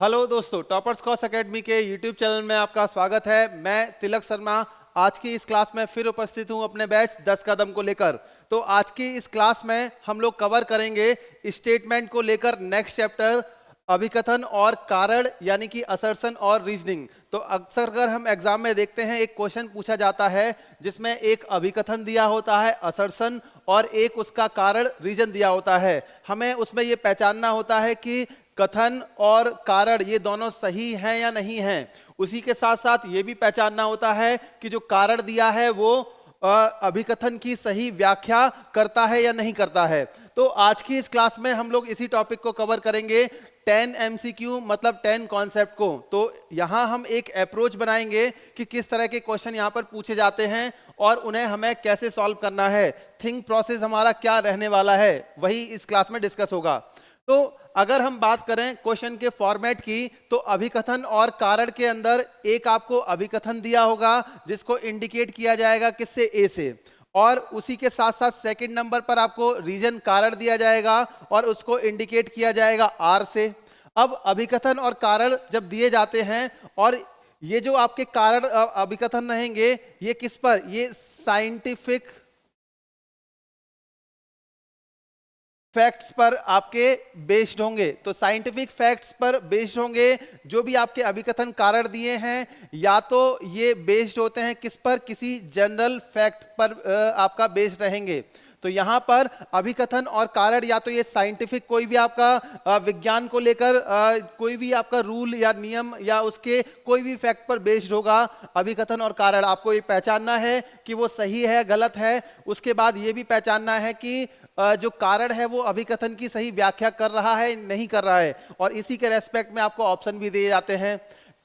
Hello दोस्तों, toppers cos academy के YouTube channel में आपका स्वागत है। मैं तिलक शर्मा आज की इस क्लास में फिर उपस्थित हूं अपने बैच 10 कदम को लेकर। तो आज की इस क्लास में हम लोग कवर करेंगे स्टेटमेंट को लेकर नेक्स्ट चैप्टर, अभिकथन और कारण, यानी कि असर्शन और रीजनिंग। तो अक्सर अगर हम एग्जाम में देखते हैं, एक क्वेश्चन पूछा जाता है जिसमें एक अभिकथन दिया होता है, असर्शन, और एक उसका कारण, रीजन दिया होता है। हमें उसमें ये पहचानना होता है कि कथन और कारण ये दोनों सही हैं या नहीं हैं। उसी के साथ साथ ये भी पहचानना होता है कि जो कारण दिया है वो अभिकथन की सही व्याख्या करता है या नहीं करता है। तो आज की इस क्लास में हम लोग इसी टॉपिक को कवर करेंगे, 10 MCQ मतलब 10 कॉन्सेप्ट को। तो यहाँ हम एक अप्रोच बनाएंगे कि किस तरह के क्वेश्चन यहाँ पर पूछे जाते हैं और उन्हें हमें कैसे सॉल्व करना है। थिंक प्रोसेस हमारा क्या रहने वाला है, वही इस क्लास में डिस्कस होगा। तो अगर हम बात करें क्वेश्चन के फॉर्मेट की, तो अभिकथन और कारण के अंदर एक आपको अभिकथन दिया होगा जिसको इंडिकेट किया जाएगा किससे, ए से, और उसी के साथ साथ सेकंड नंबर पर आपको रीजन कारण दिया जाएगा और उसको इंडिकेट किया जाएगा आर से। अब अभिकथन और कारण जब दिए जाते हैं और ये जो आपके कारण अभिकथन रहेंगे, ये किस पर, ये साइंटिफिक फैक्ट्स पर आपके बेस्ड होंगे। तो साइंटिफिक फैक्ट्स पर बेस्ड होंगे जो भी आपके अभिकथन कारण दिए हैं, या तो ये बेस्ड होते हैं किस पर, किसी जनरल फैक्ट पर आपका बेस्ड रहेंगे। तो यहाँ पर अभिकथन और कारण या तो ये साइंटिफिक कोई भी आपका विज्ञान को लेकर कोई भी आपका रूल या नियम या उसके कोई भी फैक्ट पर बेस्ड होगा। अभिकथन और कारण आपको ये पहचानना है कि वो सही है गलत है। उसके बाद ये भी पहचानना है कि जो कारण है वो अभिकथन की सही व्याख्या कर रहा है नहीं कर रहा है। और इसी के रेस्पेक्ट में आपको ऑप्शन भी दिए जाते हैं।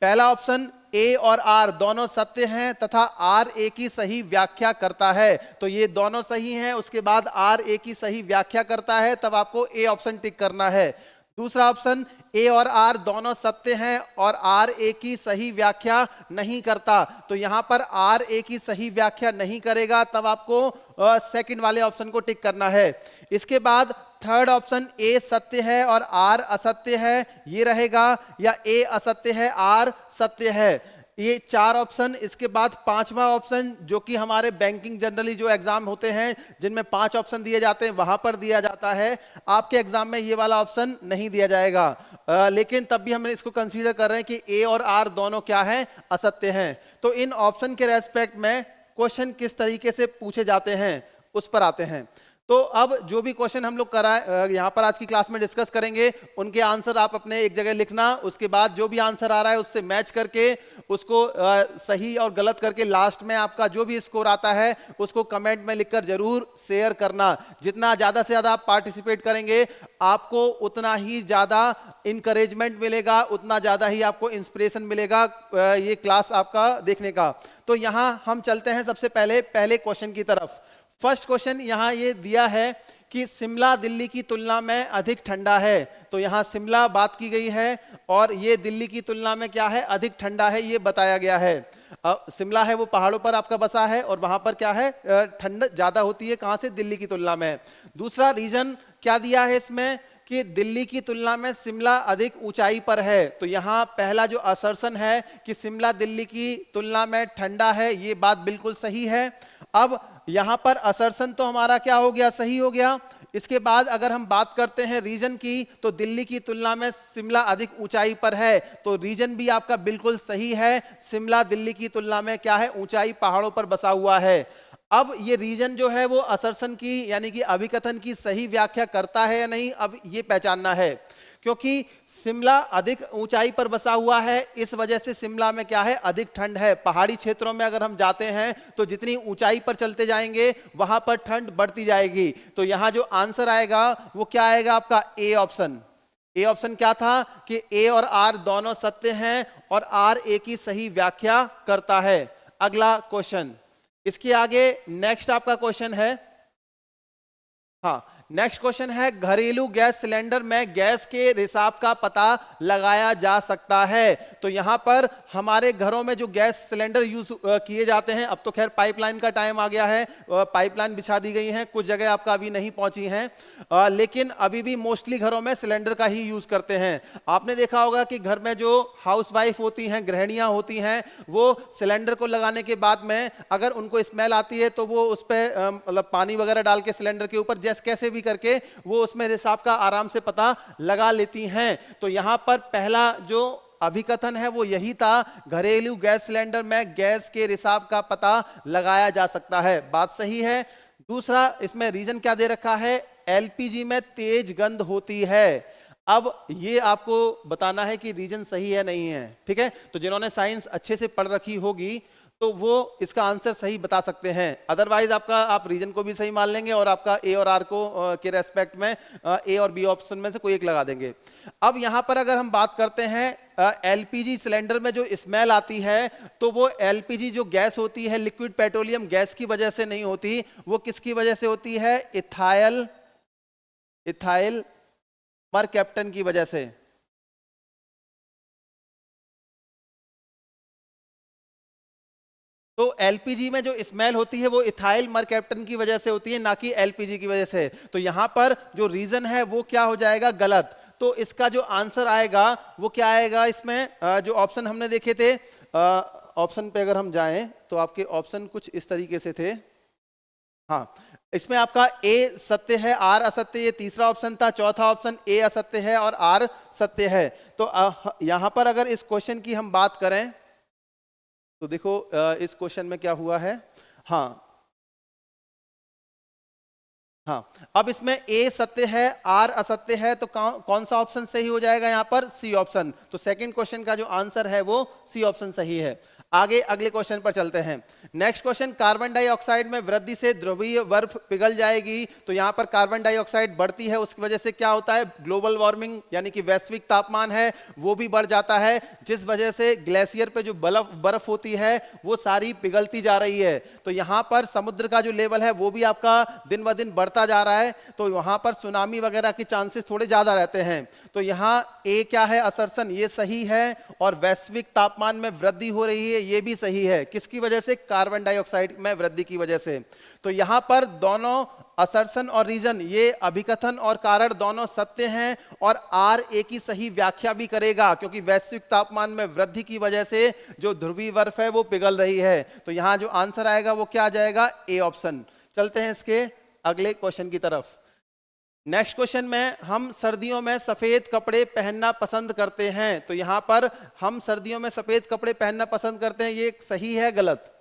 पहला ऑप्शन, ए और आर दोनों सत्य हैं तथा आर ए की सही व्याख्या करता है, तो ये दोनों सही हैं। उसके बाद आर ए की सही व्याख्या करता है, तब आपको ए ऑप्शन टिक करना है। दूसरा ऑप्शन, ए और आर दोनों सत्य हैं और आर ए की सही व्याख्या नहीं करता, तो यहां पर आर ए की सही व्याख्या नहीं करेगा, तब आपको सेकंड वाले ऑप्शन को टिक करना है। इसके बाद थर्ड ऑप्शन, ए सत्य है और आर असत्य है, ये रहेगा, या ए असत्य है आर सत्य है। ये चार ऑप्शन। इसके बाद पांचवा ऑप्शन, जो कि हमारे बैंकिंग जनरली जो एग्जाम होते हैं जिनमें 5 ऑप्शन दिए जाते हैं वहां पर दिया जाता है। आपके एग्जाम में ये वाला ऑप्शन नहीं दिया जाएगा, लेकिन तब भी हम इसको कंसीडर कर रहे हैं कि ए और आर दोनों क्या हैं, असत्य हैं। तो इन ऑप्शन के रेस्पेक्ट में क्वेश्चन किस तरीके से पूछे जाते हैं उस पर आते हैं। तो अब जो भी क्वेश्चन हम लोग यहाँ पर आज की क्लास में डिस्कस करेंगे, उनके आंसर आप अपने एक जगह लिखना। उसके बाद जो भी आंसर आ रहा है उससे मैच करके उसको सही और गलत करके लास्ट में आपका जो भी स्कोर आता है उसको कमेंट में लिखकर जरूर शेयर करना। जितना ज़्यादा से ज़्यादा आप पार्टिसिपेट करेंगे, आपको उतना ही ज़्यादा इंकरेजमेंट मिलेगा, उतना ज़्यादा ही आपको इंस्पिरेशन मिलेगा ये क्लास आपका देखने का। तो यहाँ हम चलते हैं सबसे पहले क्वेश्चन की तरफ। फर्स्ट क्वेश्चन यहाँ ये दिया है कि शिमला दिल्ली की तुलना में अधिक ठंडा है। तो यहाँ शिमला बात की गई है और ये दिल्ली की तुलना में क्या है, अधिक ठंडा है, ये बताया गया है। शिमला है वो पहाड़ों पर आपका बसा है और वहां पर क्या है, ठंड ज्यादा होती है, कहां से, दिल्ली की तुलना में। दूसरा रीजन क्या दिया है इसमें कि दिल्ली की तुलना में शिमला अधिक ऊंचाई पर है। तो यहाँ पहला जो असर्शन है कि शिमला दिल्ली की तुलना में ठंडा है, ये बात बिल्कुल सही है। अब यहाँ पर असर्शन तो हमारा क्या हो गया, सही हो गया। इसके बाद अगर हम बात करते हैं रीजन की, तो दिल्ली की तुलना में शिमला अधिक ऊंचाई पर है, तो रीजन भी आपका बिल्कुल सही है। शिमला दिल्ली की तुलना में क्या है, ऊंचाई पहाड़ों पर बसा हुआ है। अब ये रीजन जो है वो असर्शन की यानी कि अभिकथन की सही व्याख्या करता है या नहीं, अब ये पहचानना है। क्योंकि शिमला अधिक ऊंचाई पर बसा हुआ है, इस वजह से शिमला में क्या है, अधिक ठंड है। पहाड़ी क्षेत्रों में अगर हम जाते हैं तो जितनी ऊंचाई पर चलते जाएंगे वहां पर ठंड बढ़ती जाएगी। तो यहां जो आंसर आएगा वो क्या आएगा, आपका ए ऑप्शन। ए ऑप्शन क्या था कि ए और आर दोनों सत्य हैं और आर ए की सही व्याख्या करता है। अगला क्वेश्चन, इसके आगे नेक्स्ट आपका क्वेश्चन है, हाँ नेक्स्ट क्वेश्चन है घरेलू गैस सिलेंडर में गैस के रिसाव का पता लगाया जा सकता है। तो यहां पर हमारे घरों में जो गैस सिलेंडर यूज किए जाते हैं, अब तो खैर पाइपलाइन का टाइम आ गया है, पाइपलाइन बिछा दी गई है, कुछ जगह आपका अभी नहीं पहुंची हैं, लेकिन अभी भी मोस्टली घरों में सिलेंडर का ही यूज करते हैं। आपने देखा होगा कि घर में जो हाउसवाइफ होती हैं, गृहिणियां होती हैं, वो सिलेंडर को लगाने के बाद में अगर उनको स्मेल आती है तो वो उस पर मतलब पानी वगैरह डाल के सिलेंडर के ऊपर जैसे कैसे भी करके वो उसमें रिसाव का आराम से पता लगा लेती हैं। तो यहां पर पहला जो अभिकथन है वो यही था, घरेलू गैस सिलेंडर में गैस के रिसाव का पता लगाया जा सकता है। बात सही है। दूसरा इसमें रीजन क्या दे रखा है, एलपीजी में तेज गंध होती है। अब ये आपको बताना है कि रीजन सही है नहीं है, ठीक है। तो जिन्होंने साइंस अच्छे से पढ़ रखी होगी तो वो इसका आंसर सही बता सकते हैं, अदरवाइज आप रीजन को भी सही मान लेंगे और आपका ए और आर को के रेस्पेक्ट में ए और बी ऑप्शन में से कोई एक लगा देंगे। अब यहां पर अगर हम बात करते हैं एलपीजी सिलेंडर में जो स्मेल आती है, तो वो एलपीजी जो गैस होती है लिक्विड पेट्रोलियम गैस की वजह से नहीं होती, वो किसकी वजह से होती है, इथाइल मरकैप्टन की वजह से। तो एलपीजी में जो स्मेल होती है वो इथाइल मरकैप्टन की वजह से होती है, ना कि एलपीजी की वजह से। तो यहां पर जो रीजन है वो क्या हो जाएगा, गलत। तो इसका जो आंसर आएगा वो क्या आएगा, इसमें जो ऑप्शन हमने देखे थे, ऑप्शन पे अगर हम जाएं तो आपके ऑप्शन कुछ इस तरीके से थे। हाँ, इसमें आपका ए सत्य है, आर असत्य, ये तीसरा ऑप्शन था। चौथा ऑप्शन ए असत्य है और आर सत्य है। तो यहां पर अगर इस क्वेश्चन की हम बात करें तो देखो इस क्वेश्चन में क्या हुआ है। हाँ, अब इसमें ए सत्य है, आर असत्य है, तो कौन सा ऑप्शन सही हो जाएगा यहाँ पर, सी ऑप्शन। तो सेकंड क्वेश्चन का जो आंसर है वो सी ऑप्शन सही है। आगे अगले क्वेश्चन पर चलते हैं। नेक्स्ट क्वेश्चन, कार्बन डाइऑक्साइड में वृद्धि से ध्रुवीय बर्फ पिघल जाएगी। तो यहां पर कार्बन डाइऑक्साइड बढ़ती है, उसकी वजह से क्या होता है, ग्लोबल वार्मिंग यानी कि वैश्विक तापमान है वो भी बढ़ जाता है, जिस वजह से ग्लेशियर पे जो बर्फ होती है वो सारी पिघलती जा रही है। तो यहां पर समुद्र का जो लेवल है वो भी आपका दिन ब दिन बढ़ता जा रहा है, तो वहां पर सुनामी वगैरह के चांसेस थोड़े ज्यादा रहते हैं। तो यहां ए क्या है, असर्शन, ये सही है, और वैश्विक तापमान में वृद्धि हो रही है, ये भी सही है। किसकी वजह से, कार्बन डाइऑक्साइड में वृद्धि की वजह से। तो यहां पर दोनों असर्शन और रीजन, ये अभिकथन और कारण दोनों सत्य हैं, और आर ए की सही व्याख्या भी करेगा, क्योंकि वैश्विक तापमान में वृद्धि की वजह से जो ध्रुवीय बर्फ है वो पिघल रही है। तो यहां जो आंसर आएगा वो क्या आ जाएगा, ए ऑप्शन। चलते हैं इसके अगले क्वेश्चन की तरफ। नेक्स्ट क्वेश्चन में, हम सर्दियों में सफेद कपड़े पहनना पसंद करते हैं। तो यहां पर हम सर्दियों में सफेद कपड़े पहनना पसंद करते हैं, ये सही है गलत।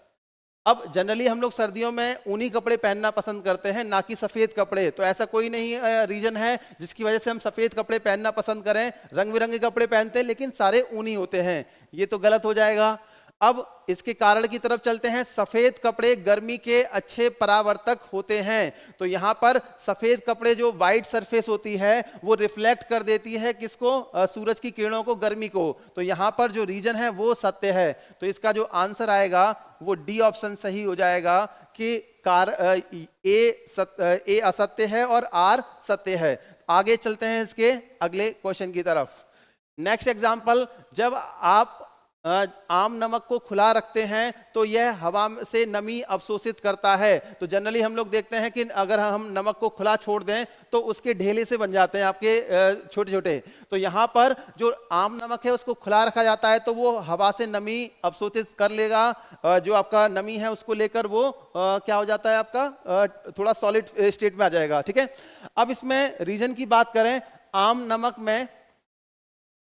अब जनरली हम लोग सर्दियों में ऊनी कपड़े पहनना पसंद करते हैं, ना कि सफेद कपड़े। तो ऐसा कोई नहीं रीजन है जिसकी वजह से हम सफेद कपड़े पहनना पसंद करें। रंग बिरंगे कपड़े पहनते हैं लेकिन सारे ऊनी होते हैं, ये तो गलत हो जाएगा। अब इसके कारण की तरफ चलते हैं। सफेद कपड़े गर्मी के अच्छे परावर्तक होते हैं। तो यहां पर सफेद कपड़े जो वाइट सरफेस होती है वो रिफ्लेक्ट कर देती है किसको, सूरज की किरणों को, गर्मी को। तो यहां पर जो रीजन है वो सत्य है। तो इसका जो आंसर आएगा वो डी ऑप्शन सही हो जाएगा कि ए असत्य है और आर सत्य है। आगे चलते हैं इसके अगले क्वेश्चन की तरफ। नेक्स्ट एग्जांपल, जब आप आम नमक को खुला रखते हैं तो यह हवा से नमी अवशोषित करता है। तो जनरली हम लोग देखते हैं कि अगर हम नमक को खुला छोड़ दें तो उसके ढेले से बन जाते हैं आपके छोटे छोटे। तो यहाँ पर जो आम नमक है उसको खुला रखा जाता है तो वो हवा से नमी अवशोषित कर लेगा, जो आपका नमी है उसको लेकर वो क्या हो जाता है आपका थोड़ा सॉलिड स्टेट में आ जाएगा, ठीक है। अब इसमें रीजन की बात करें, आम नमक में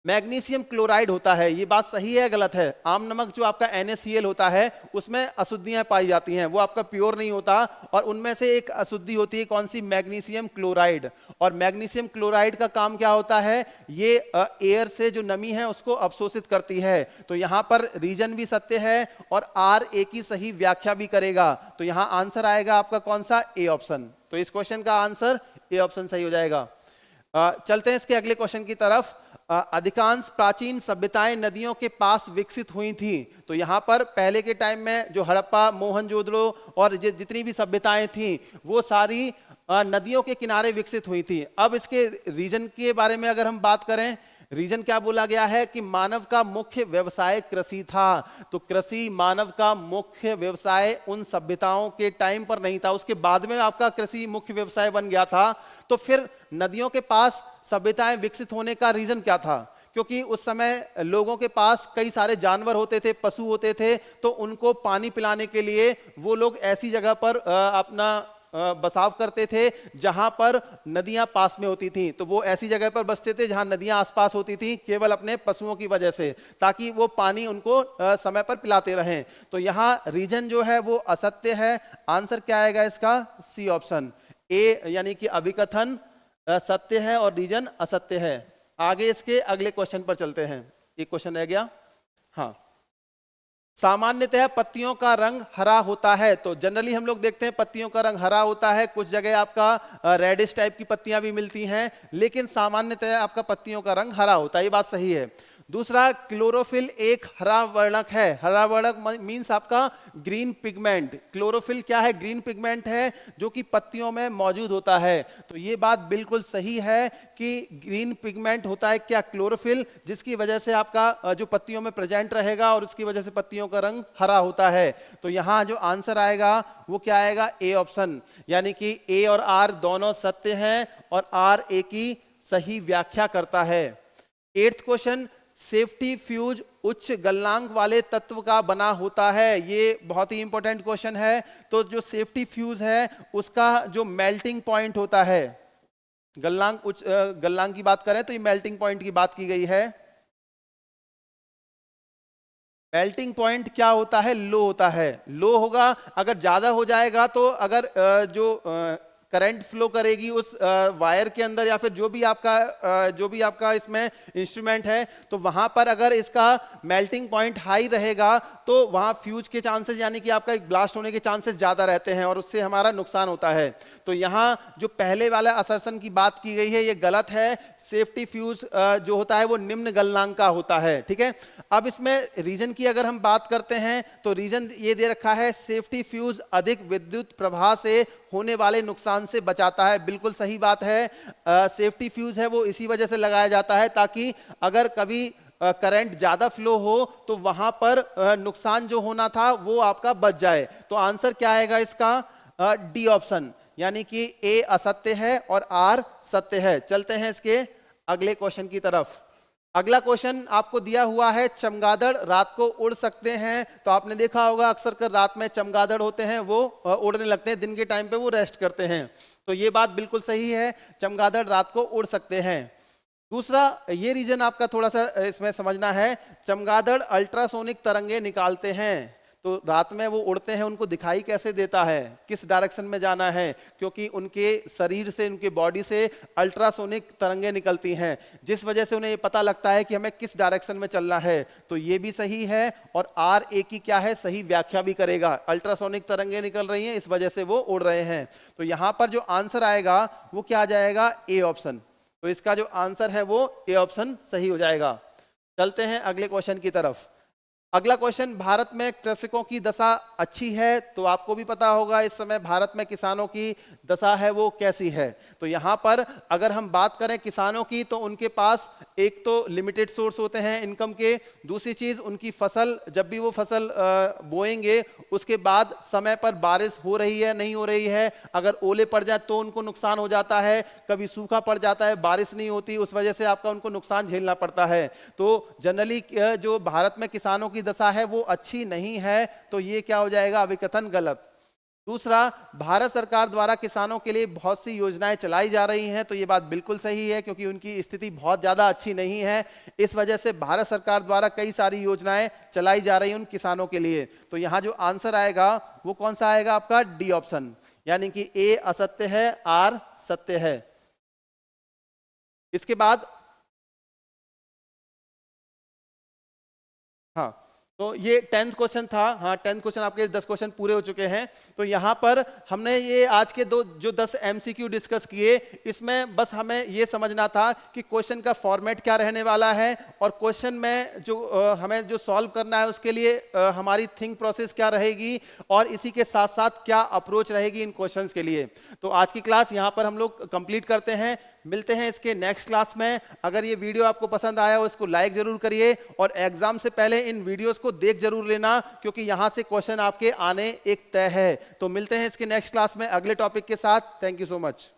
मैग्नीशियम क्लोराइड होता है, ये बात सही है गलत है। आम नमक जो आपका NaCl होता है उसमें अशुद्धियां पाई जाती हैं, वो आपका प्योर नहीं होता, और उनमें से एक अशुद्धि होती है कौन सी, मैग्नीशियम क्लोराइड। और मैग्नीशियम क्लोराइड का काम क्या होता है, ये एयर से जो नमी है उसको अवशोषित करती है। तो यहाँ पर रीजन भी सत्य है और RA की सही व्याख्या भी करेगा। तो यहाँ आंसर आएगा आपका कौन सा, ए ऑप्शन। तो इस क्वेश्चन का आंसर ए ऑप्शन सही हो जाएगा। चलते हैं इसके अगले क्वेश्चन की तरफ। अधिकांश प्राचीन सभ्यताएं नदियों के पास विकसित हुई थी। तो यहाँ पर पहले के टाइम में जो हड़प्पा, मोहनजोदड़ो और जितनी भी सभ्यताएं थी वो सारी नदियों के किनारे विकसित हुई थी। अब इसके रीजन के बारे में अगर हम बात करें, रीजन क्या बोला गया है कि मानव का मुख्य व्यवसाय कृषि था। तो कृषि मानव का मुख्य व्यवसाय उन सभ्यताओं के टाइम पर नहीं था, उसके बाद में आपका कृषि मुख्य व्यवसाय बन गया था। तो फिर नदियों के पास सभ्यताएं विकसित होने का रीजन क्या था? क्योंकि उस समय लोगों के पास कई सारे जानवर होते थे, पशु होते थे, तो उनको पानी पिलाने के लिए वो लोग ऐसी जगह पर अपना बसाव करते थे जहां पर नदियां पास में होती थी। तो वो ऐसी जगह पर बसते थे जहां नदियां आसपास होती थी, केवल अपने पशुओं की वजह से, ताकि वो पानी उनको समय पर पिलाते रहें। तो यहाँ रीजन जो है वो असत्य है। आंसर क्या आएगा इसका? सी ऑप्शन ए, यानी कि अभिकथन सत्य है और रीजन असत्य है। आगे इसके अगले क्वेश्चन पर चलते हैं। एक क्वेश्चन रह गया। हाँ, सामान्यतः पत्तियों का रंग हरा होता है। तो जनरली हम लोग देखते हैं पत्तियों का रंग हरा होता है, कुछ जगह आपका रेडिश टाइप की पत्तियां भी मिलती हैं, लेकिन सामान्यतः आपका पत्तियों का रंग हरा होता है, ये बात सही है। दूसरा, क्लोरोफिल एक हरा वर्णक है। हरा वर्णक मींस आपका ग्रीन पिगमेंट। क्लोरोफिल क्या है? ग्रीन पिगमेंट है जो कि पत्तियों में मौजूद होता है। तो ये बात बिल्कुल सही है कि ग्रीन पिगमेंट होता है क्या? क्लोरोफिल, जिसकी वजह से आपका जो पत्तियों में प्रेजेंट रहेगा और उसकी वजह से पत्तियों का रंग हरा होता है। तो यहाँ जो आंसर आएगा वो क्या आएगा? ए ऑप्शन, यानी कि ए और आर दोनों सत्य हैं और आर ए की सही व्याख्या करता है। 8th क्वेश्चन, सेफ्टी फ्यूज उच्च गलनांक वाले तत्व का बना होता है। ये बहुत ही इंपॉर्टेंट क्वेश्चन है। तो जो सेफ्टी फ्यूज है उसका जो मेल्टिंग पॉइंट होता है, गलनांक उच्च गलनांक की बात करें तो ये मेल्टिंग पॉइंट की बात की गई है। मेल्टिंग पॉइंट क्या होता है? लो होता है। लो होगा, अगर ज्यादा हो जाएगा तो अगर जो करंट फ्लो करेगी उस वायर के अंदर या फिर जो भी आपका इसमें इंस्ट्रूमेंट है, तो वहां पर अगर इसका मेल्टिंग पॉइंट हाई रहेगा तो वहां फ्यूज के चांसेस, यानी कि आपका ब्लास्ट होने के चांसेस ज्यादा रहते हैं और उससे हमारा नुकसान होता है। तो यहाँ जो पहले वाला असर्शन की बात की गई है ये गलत है। सेफ्टी फ्यूज जो होता है वो निम्न गलनांक का होता है। ठीक है, अब इसमें रीजन की अगर हम बात करते हैं तो रीजन ये दे रखा है, सेफ्टी फ्यूज अधिक विद्युत प्रवाह से होने वाले नुकसान से बचाता है। बिल्कुल सही बात है। सेफ्टी फ्यूज है वो इसी वजह से लगाया जाता है ताकि अगर कभी करंट ज्यादा फ्लो हो तो वहां पर नुकसान जो होना था वो आपका बच जाए। तो आंसर क्या आएगा इसका? डी ऑप्शन, यानी कि ए असत्य है और आर सत्य है। चलते हैं इसके अगले क्वेश्चन की तरफ। अगला क्वेश्चन आपको दिया हुआ है, चमगादड़ रात को उड़ सकते हैं। तो आपने देखा होगा अक्सर कर रात में चमगादड़ होते हैं वो उड़ने लगते हैं, दिन के टाइम पे वो रेस्ट करते हैं। तो ये बात बिल्कुल सही है, चमगादड़ रात को उड़ सकते हैं। दूसरा, ये रीजन आपका थोड़ा सा इसमें समझना है, चमगादड़ अल्ट्रासोनिक तरंगे निकालते हैं। तो रात में वो उड़ते हैं, उनको दिखाई कैसे देता है किस डायरेक्शन में जाना है? क्योंकि उनके शरीर से, उनके बॉडी से अल्ट्रासोनिक तरंगे निकलती हैं, जिस वजह से उन्हें ये पता लगता है कि हमें किस डायरेक्शन में चलना है। तो ये भी सही है और आर ए की क्या है? सही व्याख्या भी करेगा। अल्ट्रासोनिक तरंगे निकल रही हैं, इस वजह से वो उड़ रहे हैं। तो यहां पर जो आंसर आएगा वो क्या आ जाएगा? A option. तो इसका जो आंसर है वो ए ऑप्शन सही हो जाएगा। चलते हैं अगले क्वेश्चन की तरफ। अगला क्वेश्चन, भारत में कृषकों की दशा अच्छी है। तो आपको भी पता होगा इस समय भारत में किसानों की दशा है वो कैसी है। तो यहाँ पर अगर हम बात करें किसानों की, तो उनके पास एक तो लिमिटेड सोर्स होते हैं इनकम के, दूसरी चीज उनकी फसल, जब भी वो फसल बोएंगे उसके बाद समय पर बारिश हो रही है नहीं हो रही है, अगर ओले पड़ जाए तो उनको नुकसान हो जाता है, कभी सूखा पड़ जाता है, बारिश नहीं होती, उस वजह से आपका उनको नुकसान झेलना पड़ता है। तो जनरली जो भारत में किसानों की दशा है वो अच्छी नहीं है। तो ये क्या हो जाएगा? अभिकथन गलत। दूसरा, भारत सरकार द्वारा किसानों के लिए बहुत सी योजनाएं चलाई जा रही हैं। तो ये बात बिल्कुल सही है, क्योंकि उनकी स्थिति बहुत ज़्यादा अच्छी नहीं है, इस वजह से भारत सरकार द्वारा कई सारी योजनाएं चलाई जा रही हैं उन किसानों के लिए। तो यहाँ जो आंसर आएगा वो कौन सा आएगा? आपका डी ऑप्शन, यानी कि ए असत्य है, आर सत्य है। इसके बाद हाँ, तो ये 10th क्वेश्चन था। हाँ 10th क्वेश्चन आपके 10 क्वेश्चन पूरे हो चुके हैं। तो यहाँ पर हमने ये आज के जो 10 एमसीक्यू डिस्कस किए, इसमें बस हमें ये समझना था कि क्वेश्चन का फॉर्मेट क्या रहने वाला है और क्वेश्चन में जो हमें जो सॉल्व करना है उसके लिए हमारी थिंक प्रोसेस क्या रहेगी और इसी के साथ साथ क्या अप्रोच रहेगी इन क्वेश्चंस के लिए। तो आज की क्लास यहाँ पर हम लोग कंप्लीट करते हैं। मिलते हैं इसके नेक्स्ट क्लास में। अगर ये वीडियो आपको पसंद आया हो इसको लाइक जरूर करिए और एग्जाम से पहले इन वीडियोस को देख जरूर लेना, क्योंकि यहां से क्वेश्चन आपके आने एक तय है। तो मिलते हैं इसके नेक्स्ट क्लास में अगले टॉपिक के साथ। Thank you so much.